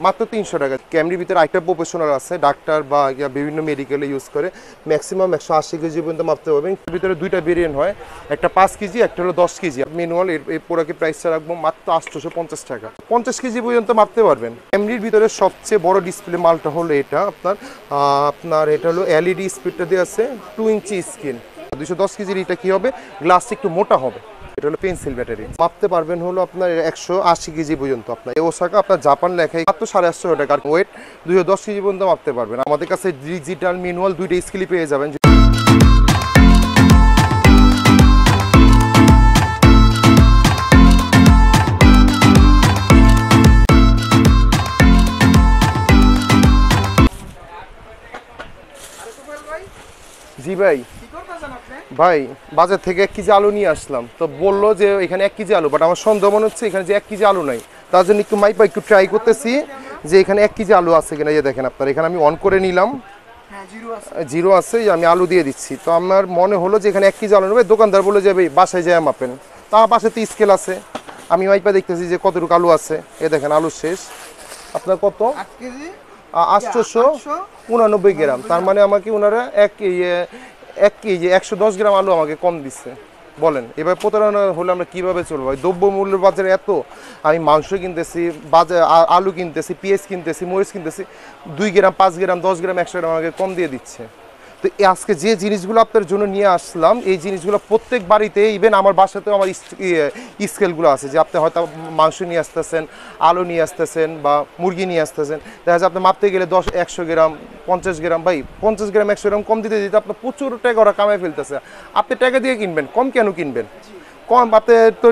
মাত্র 300 টাকা। ক্যামেরির ভিতরে আরেকটা প্রফেশনাল আছে, ডাক্তার বা বিভিন্ন মেডিকেলে ইউজ করে, ম্যাক্সিমাম 180 কেজি পর্যন্ত মাপতে পারবেন। এর ভিতরে দুইটা ভেরিয়েন্ট হয়, একটা 5 কেজি, একটা হলো 10 কেজি। ম্যানুয়াল এই প্রোডাক্টের প্রাইসটা রাখবো মাত্র 850 টাকা। 50 কেজি পর্যন্ত মাপতে পারবেন। ক্যামেরির ভিতরে সবচেয়ে বড় ডিসপ্লে মালটা হলো এটা আপনার এটা হলো এলইডি স্পিডটা দিয়ে আছে 2 ইঞ্চি স্ক্রিন। 210 কেজির এটা কি হবে, গ্লাসটা একটু মোটা হবে। এটা হলো পেন্সিল ব্যাটারি, মাপতে পারবেন হলো আপনার 180 কেজি পর্যন্ত। আপনার ওসাকা আপনার জাপান লেখাই মাত্র 850 টাকা। ওয়েট 210 কেজি পর্যন্ত মাপতে পারবেন। আমাদের কাছে ডিজিটাল ম্যানুয়াল দুইটা স্কেলই পেয়ে যাবেন। জি ভাই, ভাই বাজার থেকে 1 কেজি আলু নিয়ে আসলাম, তো বললো যে এখানে 1 কেজি আলু, বাট আমার সন্দেহ মনে হচ্ছে এখানে যে 1 কেজি আলু নাই। তার জন্য একটু মাইপা একটু ট্রাই করতেছি যে এখানে 1 কেজি আলু আছে কিনা। এই দেখেন আপনার এখানে আমি অন করে নিলাম, জিরো আছে, আমি আলু দিয়ে দিচ্ছি। তো আমার মনে হলো যে এখানে 1 কেজি আলু নেবে। দোকানদার বলে যাবে বাসায় যায় মাপেন, তো আমার পাশে তো স্কেল আছে, আমি মাইপা দেখতেছি যে কতটুকু আলু আছে। এ দেখেন আলু শেষ। আপনার কত? 889 গ্রাম। তার মানে আমাকে ওনারা 1 কেজি 110 গ্রাম আলু আমাকে কম দিচ্ছে। বলেন এবার প্রতারণা হলে আমরা কীভাবে চলবো? দ্রব্যমূল্যের বাজারে এত, আমি মাংস কিনতেছি, বাজার আলু কিনতেছি, পেঁয়াজ কিনতেছি, মরিচ কিনতেছি, 2 গ্রাম 5 গ্রাম 10 গ্রাম 100 গ্রাম আমাকে কম দিয়ে দিচ্ছে। তো আজকে যে জিনিসগুলো আপনার জন্য নিয়ে আসলাম, এই জিনিসগুলো প্রত্যেক বাড়িতে, ইভেন আমার বাসাতেও আমার স্কেলগুলো আছে, যে আপনি হয়তো মাংস নিয়ে আসতেছেন, আলু নিয়ে আসতেছেন বা মুরগি নিয়ে আসতেছেন, দেখা যাচ্ছে আপনি মাপতে গেলে 100 গ্রাম 50 গ্রাম, ভাই 50 গ্রাম 100 গ্রাম কম দিতে দিতে আপনার প্রচুর টাকা ওরা কামাই ফেলতেছে। আপনি টাকা দিয়ে কিনবেন, কম কেন কিনবেন? কম আপনি তো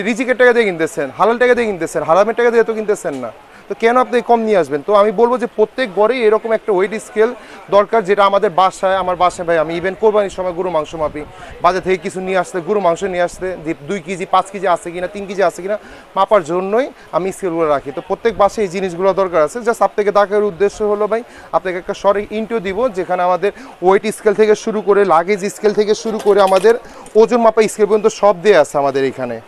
রিজিকের টাকা দিয়ে কিনতেছেন, হালাল টাকা দিয়ে কিনতেছেন, হারামের টাকা দিয়ে তো কিনতেছেন না, তো কেন আপনি কম নিয়ে আসবেন? তো আমি বলবো যে প্রত্যেক ঘরেই এরকম একটা ওয়েট স্কেল দরকার, যেটা আমাদের বাসায়, আমার বাসায় ভাই আমি ইভেন কোরবানির সময় গরু মাংস মাপি, বাজার থেকে কিছু নিয়ে আসতে, গরু মাংস নিয়ে আসতে, 2 কেজি 5 কেজি আছে কিনা, 3 কেজি আছে কিনা মাপার জন্যই আমি স্কেলগুলো রাখি। তো প্রত্যেক বাসায় এই জিনিসগুলো দরকার আছে। জাস্ট আপনাকে দেখার উদ্দেশ্য হলো ভাই, আপনাকে একটা শর্ট ইন্ট্রো দিব, যেখানে আমাদের ওয়েট স্কেল থেকে শুরু করে, লাগেজ স্কেল থেকে শুরু করে, আমাদের ওজন মাপা স্কেল পর্যন্ত সব দিয়ে আছে আমাদের এখানে।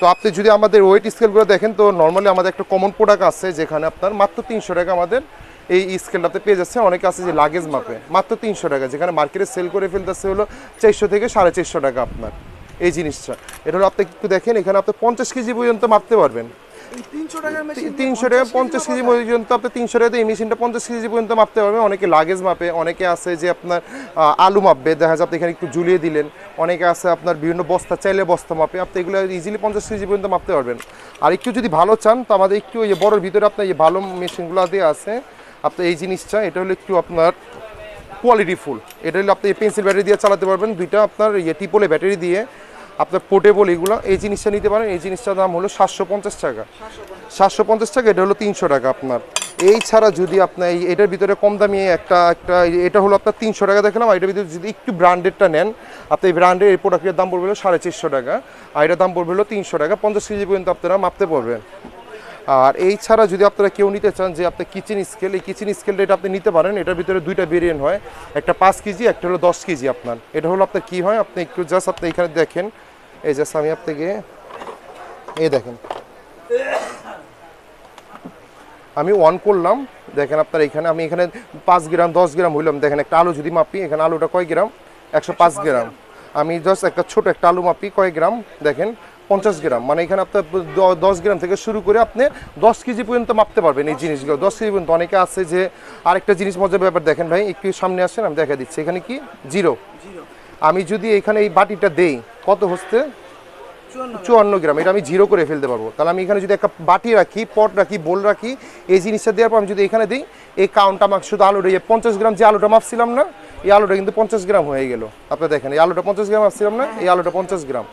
তো আপনি যদি আমাদের ওয়েট স্কেলগুলো দেখেন, তো নর্মালি আমাদের একটা কমন প্রোডাক্ট আছে, যেখানে আপনার মাত্র 300 টাকা আমাদের এই স্কেলটাতে পেয়ে যাচ্ছে। অনেকে আছে যে লাগেজ মাপে, মাত্র 300 টাকা, যেখানে মার্কেটে সেল করে ফেলতেছে হলো 400 থেকে 450 টাকা আপনার এই জিনিসটা। এটা হলো আপনি একটু দেখেন, এখানে আপনি 50 কেজি পর্যন্ত মাপতে পারবেন। 300 টাকা 50 কেজি পর্যন্ত আপনি 300 টাকাতে এই মেশিনটা 50 কেজি পর্যন্ত মাপতে পারবেন। অনেকে লাগেজ মাপে, অনেকে আছে যে আপনার আলু মাপবে, দেখা যাচ্ছে এখানে একটু ঝুলিয়ে দিলেন। অনেকে আছে আপনার বিভিন্ন বস্তা চাইলে বস্তা মাপে, আপনি এগুলো ইজিলি 50 কেজি পর্যন্ত মাপতে পারবেন। আর একটু যদি ভালো চান, তো আমাদের একটু এই বড়োর ভিতরে আপনার এই ভালো মেশিনগুলো দিয়ে আছে। আপনার এই জিনিসটা, এটা হলো একটু আপনার কোয়ালিটি ফুল। এটা হলো আপনি পেন্সিল ব্যাটারি দিয়ে চালাতে পারবেন, দুইটা আপনার টিপলে ব্যাটারি দিয়ে আপনার পোর্টেবল, এগুলো এই জিনিসটা নিতে পারেন। এই জিনিসটার দাম হলো 750 টাকা। 750 টাকা, এটা হলো 300 টাকা আপনার। এই ছাড়া যদি আপনার এটার ভিতরে কম দামি একটা এটা হলো আপনার 300 টাকা দেখলাম। আর এটার ভিতরে যদি একটু ব্র্যান্ডেডটা নেন, আপনি এই ব্র্যান্ডের এই প্রোডাক্টের দাম পড়বে হলো 450 টাকা, আর এটার দাম পড়বে হলো 300 টাকা। 50 কেজি পর্যন্ত আপনারা মাপতে পারবেন। আর এই ছাড়া যদি আপনারা কেউ নিতে চান যে আপনার কিচেন স্কেল, এই কিচেন স্কেলটা এটা আপনি নিতে পারেন। এটার ভিতরে দুইটা ভেরিয়েন্ট হয়, একটা 5 কেজি, একটা হলো 10 কেজি আপনার। এটা হলো আপনার কী হয়, আপনি একটু জাস্ট আপনি এখানে দেখেন, এই জাস্ট আমি আপনাকে এই দেখেন, আমি অন করলাম, দেখেন আপনার এখানে আমি এখানে 5 গ্রাম 10 গ্রাম হইলাম। দেখেন একটা আলু যদি মাপি, এখানে আলুটা কয় গ্রাম, 105 গ্রাম। আমি জাস্ট একটা ছোট একটা আলু মাপি, কয় গ্রাম দেখেন, 50 গ্রাম। মানে এখানে আপনার 10 গ্রাম থেকে শুরু করে আপনি 10 কেজি পর্যন্ত মাপতে পারবেন এই জিনিসগুলো। 10 কেজি পর্যন্ত। অনেকে আছে যে আরেকটা জিনিস মজার ব্যাপার, দেখেন ভাই একটু সামনে আসেন, আমি দেখা দিচ্ছি। এখানে কি জিরো, আমি যদি এখানে এই বাটিটা দেই, কত হচ্ছে 54 গ্রাম, এটা আমি জিরো করে ফেলতে পারবো। তাহলে আমি এখানে যদি একটা বাটি রাখি, পট রাখি, বোল রাখি, এই জিনিসটা দেওয়ার পর আমি যদি এখানে দিই, এই কাউন্ট আমাকে শুধু আলুটা 50 গ্রাম, যে আলুটা মাপছিলাম না, এই আলুটা কিন্তু 50 গ্রাম হয়ে গেল। আপনারা দেখেন, এই আলুটা 50 গ্রাম মাপছিলাম না, এই আলুটা 50 গ্রাম।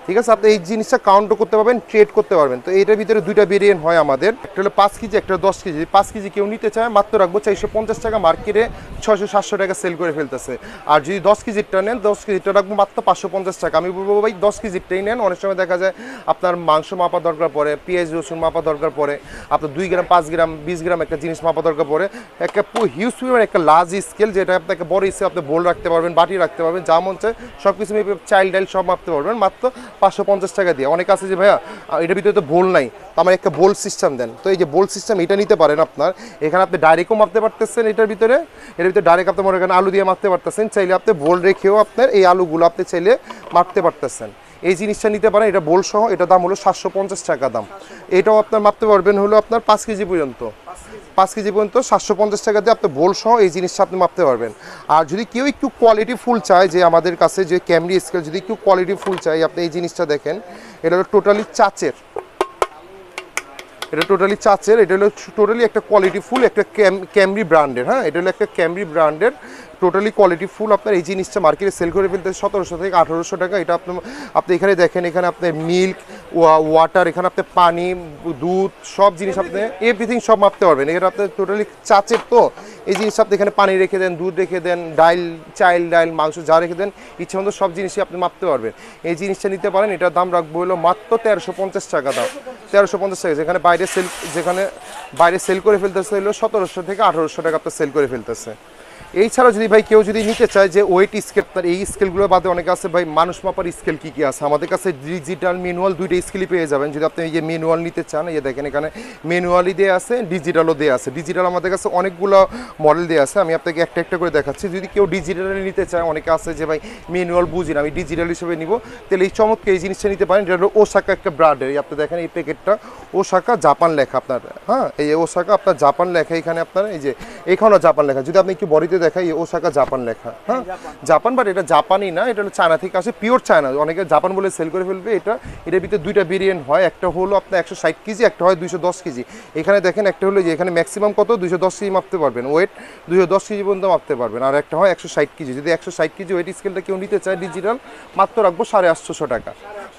ঠিক আছে, আপনি এই জিনিসটা কাউন্টও করতে পারবেন, ট্রেড করতে পারবেন। তো এটার ভিতরে দুইটা ভেরিয়েন্ট হয় আমাদের, একটা হলো 5 কেজি, একটা 10 কেজি। 5 কেজি কেউ নিতে চায়, মাত্র রাখবো 450 টাকা, মার্কেটে 600-700 টাকা সেল করে ফেলতেছে। আর যদি 10 কেজিটা নেন, 10 কেজিটা রাখবো মাত্র 550 টাকা। আমি বলবো ভাই 10 কেজিটাই নেন। অনেক সময় দেখা যায় আপনার মাংস মাপা দরকার পড়ে, পেঁয়াজ রসুন মাপা দরকার পড়ে, আপনার 2 গ্রাম 5 গ্রাম 20 গ্রাম একটা জিনিস মাপা দরকার পড়ে। একটা হিউজ পরিমাণ একটা লার্জ স্কেল, যেটা আপনাকে বড় হিসেবে আপনি বোল রাখতে পারবেন, বাটি রাখতে পারবেন, যা মন চায় সব কিছু চাইল্ড ডাইল সব মাপতে পারবেন। মাত্র 550 টাকা দিয়ে। অনেক আছে যে ভাইয়া এটার ভিতরে তো বোল নাই, তো আমার একটা বোল সিস্টেম দেন, তো এই যে বোল সিস্টেম এটা নিতে পারেন আপনার। এখানে আপনি ডাইরেক্টও মাপতে পারতেছেন, এটার ভিতরে ডাইরেক্ট আপনি মনে করেন আলু দিয়ে মাপতে পারতেছেন, চাইলে আপনি বোল রেখেও আপনার এই আলুগুলো আপনি চাইলে মাপতে পারতেছেন। এই জিনিসটা নিতে পারেন, এটা বোল সহ, এটা দাম হলো 750 টাকা দাম। এটাও আপনার মাপতে পারবেন হলো আপনার 5 কেজি পর্যন্ত, 5 কেজি পর্যন্ত 750 টাকা দিয়ে আপনি বোল সহ এই জিনিসটা আপনি মাপতে পারবেন। আর যদি কেউ একটু কোয়ালিটি ফুল চায়, যে আমাদের কাছে যে ক্যামরি স্কেল যদি একটু কোয়ালিটি ফুল চাই, আপনি এই জিনিসটা দেখেন, এটা হলো টোটালি চাচের, এটা টোটালি চাচের, এটা হলো টোটালি একটা কোয়ালিটি ফুল একটা ক্যামরি ব্র্যান্ডের। হ্যাঁ, এটা হলো একটা ক্যামরি ব্র্যান্ডের টোটালি কোয়ালিটি ফুল। আপনার এই জিনিসটা মার্কেটে সেল করে ফেলতে 1700 থেকে 1800 টাকা। এটা আপনি এখানে দেখেন, এখানে আপনার মিল্ক, ওয়াটার, এখানে আপনি পানি, দুধ, সব জিনিস আপনি এভরিথিং সব মাপতে পারবেন। এখানে আপনার টোটালি চাচের, তো এই জিনিসটা আপনি এখানে পানি রেখে দেন, দুধ রেখে দেন, ডাইল, চাইল ডাইল, মাংস যা রেখে দেন, ইচ্ছে মতো সব জিনিসই আপনি মাপতে পারবেন। এই জিনিসটা নিতে পারেন, এটার দাম রাখবো হলো মাত্র 1350 টাকা দাম, 1350 টাকা। যেখানে বাইরে সেল করে ফেলতেছে হলো 1700 থেকে 1800 টাকা আপনার সেল করে ফেলতেছে। এই ছাড়া যদি ভাই কেউ যদি নিতে চায় যে ওয়েট স্কেল, তার এই স্কেলগুলো বাদে অনেক আছে ভাই মানুষ মাপার স্কেল কী কী আছে আমাদের কাছে, ডিজিটাল ম্যানুয়াল দুইটা স্কেলই পেয়ে যাবেন। যদি আপনি এই যে ম্যানুয়াল নিতে চান, এই দেখেন এখানে ম্যানুয়ালি দেওয়া আছে, ডিজিটালও দেওয়া আছে। ডিজিটাল আমাদের কাছে অনেকগুলো মডেল দেওয়া আছে, আমি আপনাকে একটা একটা করে দেখাচ্ছি। যদি কেউ ডিজিটালি নিতে চায়, অনেকে আছে যে ভাই ম্যানুয়াল বুঝি না, আমি ডিজিটাল হিসেবে নিব, তাহলে এই চমৎকার এই জিনিসটা নিতে পারেন। এটা হলো ওসাকা একটা ব্র্যান্ডের, আপনি দেখেন এই প্যাকেটটা ওসাকা জাপান লেখা আপনার। হ্যাঁ, এই ওসাকা আপনার জাপান লেখা, এখানে আপনার এই যে এখানেও জাপান লেখা। যদি আপনি একটু বডিতে দেখাই, এই ওসাকা জাপান লেখা। হ্যাঁ, জাপান, বাট এটা জাপানি না, এটা হলো চায়না থেকে আসে, পিওর চায়না। অনেকে জাপান বলে সেল করে ফেলবে। এটার ভিতরে দুইটা ভেরিয়েন্ট হয়, একটা হলো আপনার 160 কেজি, একটা হয় 210 কেজি। এখানে দেখেন একটা হলো যে এখানে ম্যাক্সিমাম কত 210 কেজি মাপতে পারবেন, ওয়েট 210 কেজি পর্যন্ত মাপতে পারবেন। আর একটা হয় 160 কেজি। যদি 160 কেজি ওয়েট স্কেলটা কেউ নিতে চায় ডিজিটাল, মাত্র রাখবো 850 টাকা,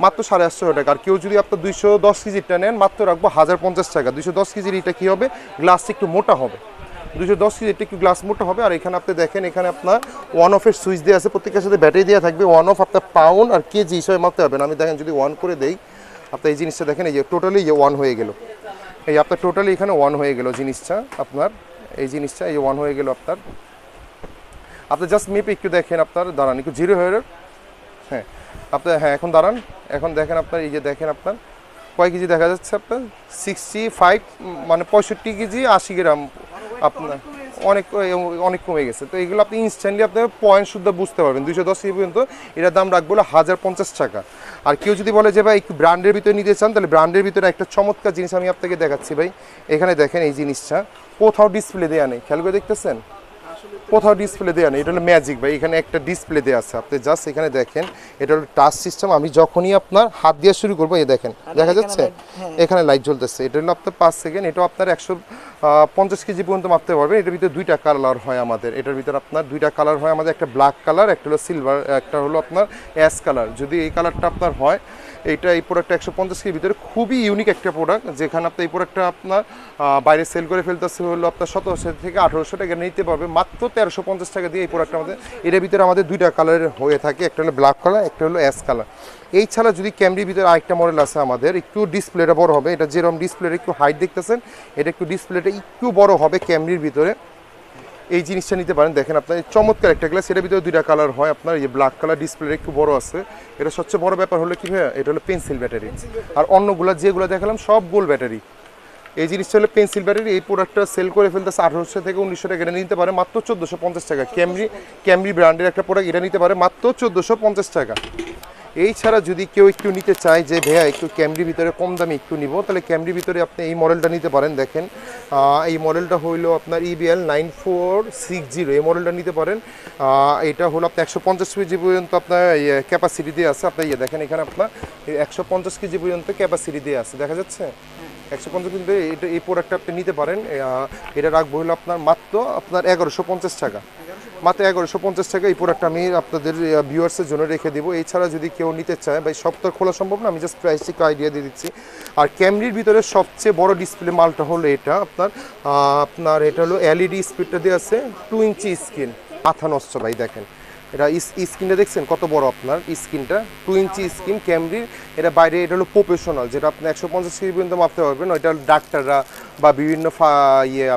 মাত্র 850 টাকা। আর কেউ যদি আপনার 210 কেজিটা নেন, মাত্র রাখবো 1050 টাকা। 210 কেজির এটা কী হবে, গ্লাসটা একটু মোটা হবে, 210 কেজি একটু গ্লাস মোটা হবে। আর এখানে আপনি দেখেন, এখানে আপনার ওয়ান অফের সুইচ দেওয়া আছে, প্রত্যেকের সাথে ব্যাটারি দেওয়া থাকবে। ওয়ান অফ আপনার পাউন্ড আর কেজি হিসাবে মাপতে পারবেন। আমি দেখেন যদি ওয়ান করে দেই, আপনার এই জিনিসটা দেখেন, এই যে টোটালি ওয়ান হয়ে গেল, এই আপনার টোটালি এখানে ওয়ান হয়ে গেল জিনিসটা আপনার, এই জিনিসটা এই ওয়ান হয়ে গেল আপনার। আপনি জাস্ট মেপে একটু দেখেন, আপনার দাঁড়ান একটু জিরো হয়ে, হ্যাঁ আপনার, হ্যাঁ এখন দাঁড়ান, এখন দেখেন আপনার, এই যে দেখেন আপনার কয় কেজি দেখা যাচ্ছে আপনার, 65, মানে 65 কেজি 80 গ্রাম আপনার, অনেক অনেক কমে গেছে। তো এগুলো আপনি ইনস্ট্যান্টলি আপনার পয়েন্ট শুদ্ধ বুঝতে পারবেন। 210 কেজি পর্যন্ত এটার দাম রাখবো 1050 টাকা। আর কেউ যদি বলে যে ভাই একটু ব্র্যান্ডের ভিতরে নিতে চান, তাহলে ব্র্যান্ডের ভিতরে একটা চমৎকার জিনিস আমি আপনাকে দেখাচ্ছি ভাই। এখানে দেখেন এই জিনিসটা কোথাও ডিসপ্লে দেওয়া নেই, খেয়াল করে দেখতেছেন, কোথাও ডিসপ্লে দেওয়া নেই। এটা হলো ম্যাজিক ভাই, এখানে একটা ডিসপ্লে দেওয়া আছে, আপনি জাস্ট এখানে দেখেন, এটা হলো টাচ সিস্টেম। আমি যখনই আপনার হাত দিয়ে শুরু করবো, এই দেখেন দেখা যাচ্ছে এখানে লাইট জ্বলতেছে। এটা হলো আপনার 5 সেকেন্ড, এটাও আপনার 150 কেজি পর্যন্ত মাপতে পারবেন। এটার ভিতরে দুইটা কালার হয় আমাদের, এটার ভিতরে আপনার দুইটা কালার হয় আমাদের, একটা ব্ল্যাক কালার, একটা হলো সিলভার, একটা হলো আপনার অ্যাশ কালার। যদি এই কালারটা আপনার হয়, এইটা এই প্রোডাক্টটা 150 কেজির ভিতরে খুবই ইউনিক একটা প্রোডাক্ট, যেখানে আপনার এই প্রোডাক্টটা আপনার বাইরে সেল করে ফেলতেছে হলো আপনার 1700 থেকে 1800 টাকা নিতে পারবে, মাত্র 1350 টাকা দিয়ে এই প্রোডাক্টটা আমাদের। এটার ভিতরে আমাদের দুইটা কালারের হয়ে থাকে, একটা হলো ব্ল্যাক কালার, একটা হলো অ্যাশ কালার। এই ছাড়া যদি ক্যামরির ভিতরে আরেকটা মডেল আছে আমাদের, একটু ডিসপ্লেটা বড় হবে, এটা যেরকম ডিসপ্লেটা একটু হাইট দেখতেছেন, এটা একটু ডিসপ্লেটা একটু বড় হবে ক্যামরির ভিতরে। এই জিনিসটা নিতে পারেন। দেখেন আপনার চমৎকার একটা গ্লাস, এটার ভিতরে দুইটা কালার হয় আপনার, এই ব্ল্যাক কালার, ডিসপ্লে একটু বড় আছে। এটা সবচেয়ে বড় ব্যাপার হলো কি ভাইয়া, এটা হলো পেন্সিল ব্যাটারি, আর অন্যগুলো যেগুলো দেখালাম সব গোল ব্যাটারি। এই জিনিসটা হলো পেন্সিল ব্যাটারি। এই প্রোডাক্টটা সেল করে ফেলতেছে 1800 থেকে 1900 টাকা, এটা নিতে পারে মাত্র 1450 টাকা। ক্যামরি ব্র্যান্ডের একটা প্রোডাক্ট, এটা নিতে পারে মাত্র 1450 টাকা। এই ছাড়া যদি কেউ একটু নিতে চায় যে ভাইয়া একটু ক্যামরির ভিতরে কম দামে একটু নিব, তাহলে ক্যামরির ভিতরে আপনি এই মডেলটা নিতে পারেন। দেখেন এই মডেলটা হইলো আপনার EBL 9460, এই মডেলটা নিতে পারেন। এটা হলো আপনার 150 কেজি পর্যন্ত আপনার ক্যাপাসিটি দিয়ে আছে। আপনার দেখেন এখানে আপনার 150 কেজি পর্যন্ত ক্যাপাসিটি দিয়ে আছে, দেখা যাচ্ছে 150 কেজি। এটা এই প্রোডাক্টটা আপনি নিতে পারেন। এটা রাখবো হলো আপনার মাত্র আপনার 1150 টাকা, মাত্র 1150 টাকা। এই প্রোডাক্টটা আমি আপনাদের ভিউয়ার্সের জন্য রেখে দেবো। এছাড়া যদি কেউ নিতে চায়, ভাই সব তো খোলা সম্ভব না, আমি জাস্ট প্রাইসটি একটু আইডিয়া দিয়ে দিচ্ছি। আর ক্যামরির ভিতরে সবচেয়ে বড় ডিসপ্লে মালটা হলো এটা আপনার এটা হলো LED স্পিডটা দিয়ে আছে, 2 ইঞ্চি স্ক্রিন, মাথা নষ্ট ভাই। দেখেন এটা স্ক্রিনটা দেখছেন কত বড়, আপনার স্ক্রিনটা 2 ইঞ্চি স্ক্রিন ক্যামরির। এটা বাইরে এটা হলো প্রফেশনাল, যেটা আপনি 150 কেজি পর্যন্ত মাপতে পারবেন। ওইটা ডাক্তাররা বা বিভিন্ন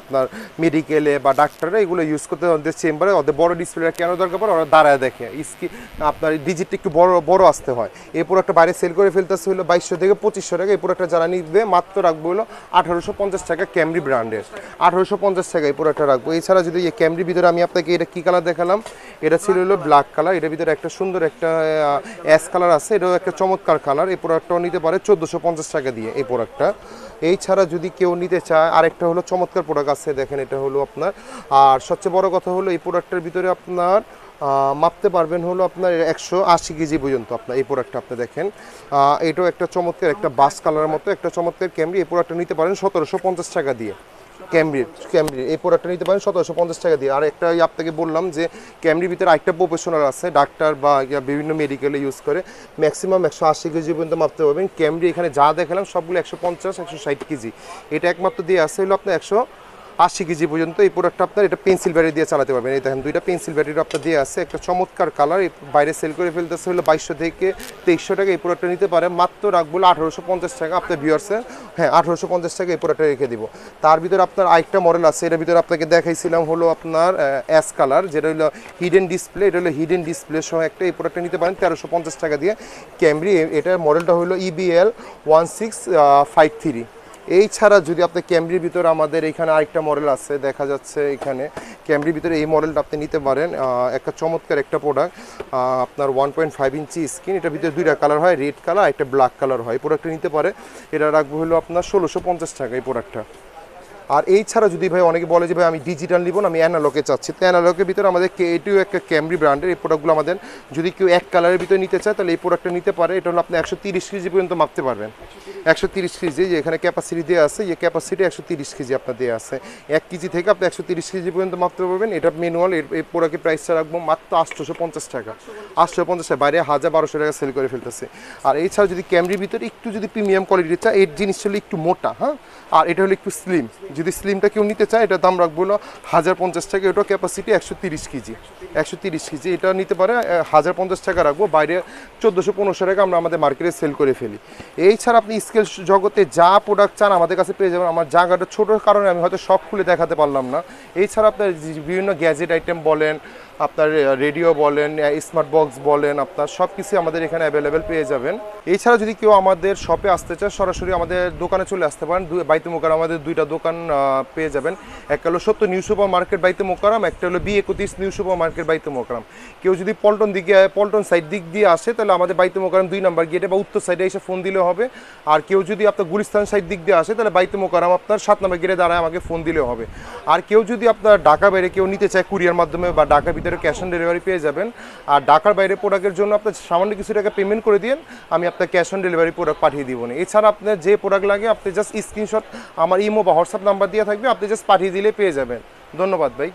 আপনার মেডিকেলে বা ডাক্তাররা এগুলো ইউজ করতে ওদের চেম্বারে ওদের বড় ডিসপ্লে কেন দরকার পড়ে, ওরা দাঁড়ায় দেখে আপনার ডিজিটটা একটু বড় আসতে হয়। এই প্রোডাক্টটা বাইরে সেল করে ফেলতেছে হলো 2200 থেকে 2500 টাকা। এই প্রোডাক্টটা যারা নিবে মাত্র রাখবো হলো 1850 টাকা, ক্যামরি ব্র্যান্ডের 1850 টাকা এই প্রোডাক্টটা রাখবো। এছাড়া যদি এই ক্যামরির ভিতরে আমি আপনাকে এটা কী কালার দেখালাম, এটা ছিল হলো ব্ল্যাক কালার, এটার ভিতরে একটা সুন্দর একটা অ্যাশ কালার আছে, এটাও একটা চমৎকার কালার। এই প্রোডাক্টটাও নিতে পারে 1450 টাকা দিয়ে এই প্রোডাক্টটা। এই ছাড়া যদি কেউ নিতে চায় আরেকটা হলো চমৎকার প্রোডাক্ট আছে, দেখেন এটা হলো আপনার, আর সবচেয়ে বড় কথা হলো এই প্রোডাক্টের ভিতরে আপনার মাপতে পারবেন হলো আপনার 180 কেজি পর্যন্ত আপনার এই প্রোডাক্টটা আপনি দেখেন। এটাও একটা চমৎকার একটা বাস কালারের মতো একটা চমৎকার ক্যামরি। এই প্রোডাক্টটা নিতে পারেন 1750 টাকা দিয়ে। ক্যামরির এই প্রোডাক্টটা নিতে পারেন 1750 টাকা দিয়ে। আর একটা আপনাকে বললাম যে ক্যামরির ভিতরে আরেকটা প্রফেশনাল আছে, ডাক্তার বা বিভিন্ন মেডিকেলে ইউজ করে, ম্যাক্সিমাম 180 কেজি পর্যন্ত মাপতে পারবেন। ক্যামরি এখানে যা দেখালাম সবগুলো 150 160 কেজি, এটা একমাত্র দিয়ে আসে হলো আপনার 180 কেজি পর্যন্ত। এই প্রোডাক্টটা আপনার এটা পেন্সিল ব্যাটারি দিয়ে চালাতে পারবেন। এই দেখেন দুইটা পেন্সিল ব্যাটারি আপনার দিয়ে আছে, একটা চমৎকার কালার। বাইরে সেল করে ফেলতেছে হলো 2200 থেকে 2300 টাকা। এই প্রোডাক্টটা নিতে পারে মাত্র রাখবো 1850 টাকা আপনার ভিউয়ার্সে। হ্যাঁ, 1850 টাকা এই প্রোডাক্টটা রেখে দিব। তার ভিতরে আপনার আরেকটা মডেল আছে, এটার ভিতরে আপনাকে দেখাইছিলাম হলো আপনার অ্যাশ কালার, যেটা হলো হিডেন ডিসপ্লে। এটা হলো হিডেন ডিসপ্লে সহ একটা। এই প্রোডাক্টটা নিতে পারেন 1350 টাকা দিয়ে ক্যামরি। এটার মডেলটা হলো EBL 1653। এই ছাড়া যদি আপনি ক্যামরির ভিতরে আমাদের এখানে আরেকটা মডেল আছে, দেখা যাচ্ছে এখানে ক্যামরির ভিতরে এই মডেলটা আপনি নিতে পারেন। একটা চমৎকার একটা প্রোডাক্ট, আপনার 1.5 ইঞ্চি স্ক্রিন, এটার ভিতরে দুইটা কালার হয়, রেড কালার একটা ব্ল্যাক কালার হয়। এই প্রোডাক্টটা নিতে পারে, এটা রাখবো হলো আপনার 1650 টাকা এই প্রোডাক্টটা। আর এই ছাড়া যদি ভাই অনেকে বলে যে ভাই আমি ডিজিটাল নিব না, আমি অ্যানালগে চাচ্ছি, তো অ্যানালগের ভিতরে আমাদের এটিও একটা ক্যামরি ব্র্যান্ডের এই প্রোডাক্টগুলো আমাদের যদি কেউ এক কালারের ভিতরে নিতে চায় তাহলে এই প্রোডাক্টটা নিতে পারে। এটা হলো আপনি 130 কেজি পর্যন্ত মাপতে পারবেন। 130 কেজি, যে এখানে ক্যাপাসিটি দেওয়া আছে, এই ক্যাপাসিটি 130 কেজি আপনার দেওয়া আছে। 1 কেজি থেকে আপনি 130 কেজি পর্যন্ত মাপতে পারবেন। এটা ম্যানুয়াল। এই প্রোডাক্টের প্রাইসটা রাখবো মাত্র 850 টাকা। 850 টাকা, বাইরে 1200 টাকা সেল করে ফেলতেছে। আর এই ছাড়া যদি ক্যামরির ভিতরে একটু যদি প্রিমিয়াম কোয়ালিটির চায়, এই জিনিসটা হলো একটু মোটা, হ্যাঁ, আর এটা হলো একটু স্লিম। যদি স্লিমটা কেউ নিতে চায় এটার দাম রাখবো হলো 1050 টাকা। এটাও ক্যাপাসিটি 130 কেজি। 130 কেজি এটা নিতে পারে 1050 টাকা রাখবো। বাইরে 1400-1500 টাকা আমরা আমাদের মার্কেটে সেল করে ফেলি। এই ছাড়া আপনি স্কেল জগতে যা প্রোডাক্ট চান আমাদের কাছে পেয়ে যাবেন। আমার জায়গাটা ছোটোর কারণে আমি হয়তো সব খুলে দেখাতে পারলাম না। এই ছাড়া আপনার বিভিন্ন গ্যাজেট আইটেম বলেন, আপনার রেডিও বলেন, স্মার্ট বক্স বলেন, আপনার সব কিছু আমাদের এখানে অ্যাভেলেবেল পেয়ে যাবেন। এছাড়া যদি কেউ আমাদের শপে আসতে চায় সরাসরি আমাদের দোকানে চলে আসতে পারেন। বাইতুল মোকাররম আমাদের দুইটা দোকান পেয়ে যাবেন। একটা হলো 70 নিউ সুপার মার্কেট বাইতুল মোকাররম, একটা হলো B31 নিউ সুপার মার্কেট বাইতুল মোকাররম। কেউ যদি পল্টন সাইড দিক দিয়ে আসে তাহলে আমাদের বাইতুল মোকাররম 2 নম্বর গেটে বা উত্তর সাইডে এসে ফোন দিলে হবে। আর কেউ যদি আপনার গুলিস্তান সাইড দিক দিয়ে আসে তাহলে বাইতুল মোকাররম আপনার 7 নম্বর গেটে দাঁড়ায় আমাকে ফোন দিলেও হবে। আর কেউ যদি আপনার ঢাকা বাইরে কেউ নিতে চায় কুরিয়ার মাধ্যমে বা ঢাকার ভিতরে ক্যাশ অন ডেলিভারি পেয়ে যাবেন। আর ঢাকার বাইরে প্রোডাক্টের জন্য আপনার সামান্য কিছু টাকা পেমেন্ট করে দিন, আমি আপনার ক্যাশ অন ডেলিভারি প্রোডাক্ট পাঠিয়ে দিব না। এছাড়া আপনার যে প্রোডাক্ট লাগে আপনি জাস্ট স্ক্রিনশট আমার ইমো বা হোয়াটসঅ্যাপ নাম্বার দিয়ে থাকবে, আপনি জাস্ট পাঠিয়ে দিলে পেয়ে যাবেন। ধন্যবাদ ভাই।